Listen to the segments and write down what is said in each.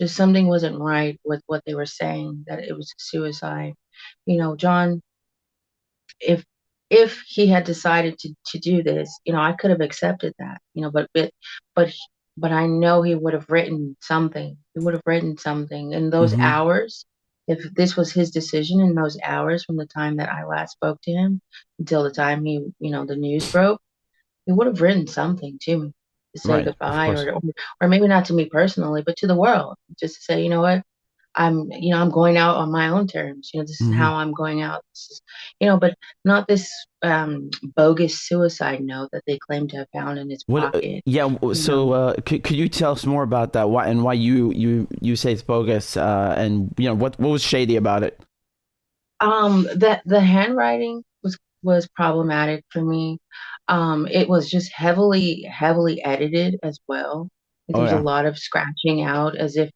just something wasn't right with what they were saying, that it was a suicide. John, if he had decided to do this, I could have accepted that, but but I know he would have written something. He would have written something in those Hmm. hours. If this was his decision in those hours from the time that I last spoke to him until the time the news broke, he would have written something to me to say Right, of goodbye, course. or maybe not to me personally, but to the world, just to say, what, I'm going out on my own terms. This is Hmm. how I'm going out. This is, but not this bogus suicide note that they claim to have found in his What? pocket. Yeah. You know, So, could you tell us more about that? Why and why you say it's bogus? And what was shady about it? the handwriting was problematic for me. It was just heavily edited as well. There Oh was a yeah. lot of scratching out as if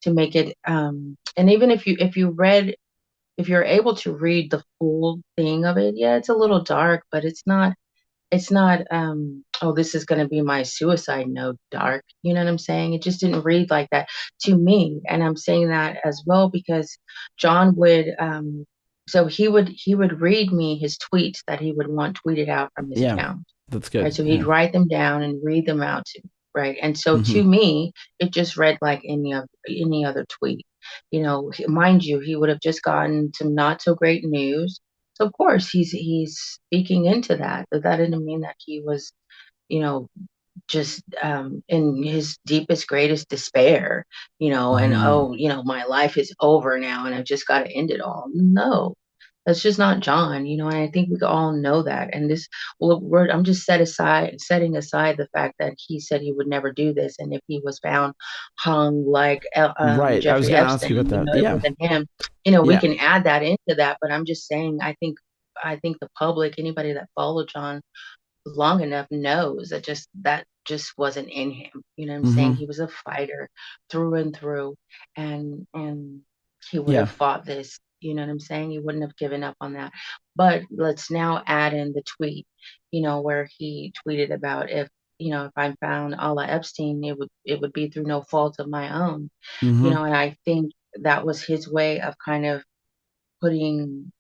to make it. And even if you're able to read the full thing of it, yeah, it's a little dark, but it's not oh, this is going to be my suicide note dark. You know what I'm saying? It just didn't read like that to me. And I'm saying that as well because John would so he would read me his tweets that he would want tweeted out from his Yeah. account. That's Right. good. So he'd Yeah. write them down and read them out to me. Right. And so Hmm. to me, it just read like any other tweet. Mind you, he would have just gotten some not so great news. So of course he's speaking into that. But that didn't mean that he was, you know, just in his deepest, greatest despair, and Hmm. oh, my life is over now and I've just got to end it all. No, that's just not John, and I think we all know that. And this, well, I'm just setting aside the fact that he said he would never do this, and if he was found hung like Right. I was Jeffrey gonna ask Epstein, you about that. it Yeah. wasn't him. We Yeah. can add that into that, but I'm just saying, I think the public, anybody that followed John long enough knows that just wasn't in him. You know what I'm saying? Hmm. He was a fighter through and through, and he would Yeah. have fought this. You know what I'm saying? He wouldn't have given up on that. But let's now add in the tweet, where he tweeted about if I found a la Epstein, it would be through no fault of my own. Hmm. And I think that was his way of kind of putting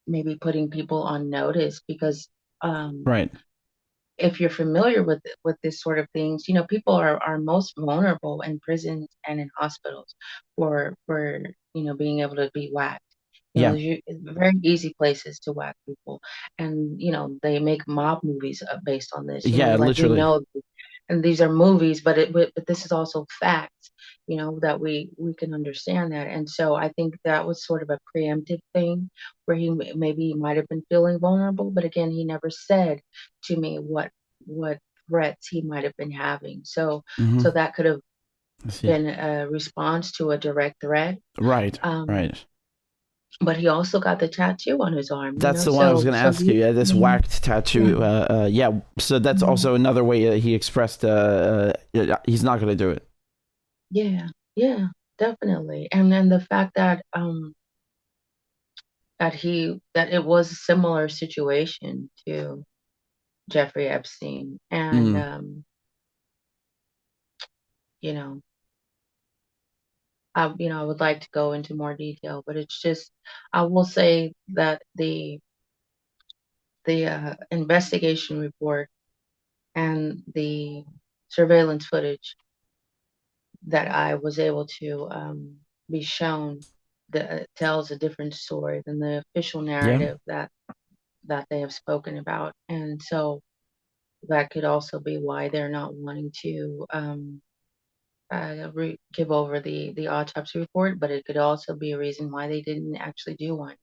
maybe putting people on notice because um Right. if you're familiar with this sort of things, people are most vulnerable in prisons and in hospitals for being able to be whacked. Yeah. Very easy places to whack people, and they make mob movies based on this. Yeah. Like we Literally. know, and these are movies, but this is also facts. That we can understand that, and so I think that was sort of a preemptive thing where maybe he might have been feeling vulnerable, but again, he never said to me what threats he might have been having. So Hmm. that could have I see. been a response to a direct threat. Right. Um, Right. but he also got the tattoo on his arm, That's the one I was So going to ask you. Yeah, this mhm, whacked yeah, tattoo. Yeah. So that's mhm, also another way that he expressed he's not going to do it. yeah, yeah, definitely. And then the fact that it was a similar situation to Jeffrey Epstein, and Mm. you know, I would like to go into more detail, but it's just, I will say that the investigation report and the surveillance footage that I was able to be shown that tells a different story than the official Yeah. narrative that they have spoken about, and so that could also be why they're not wanting to give over the autopsy report, but it could also be a reason why they didn't actually do one.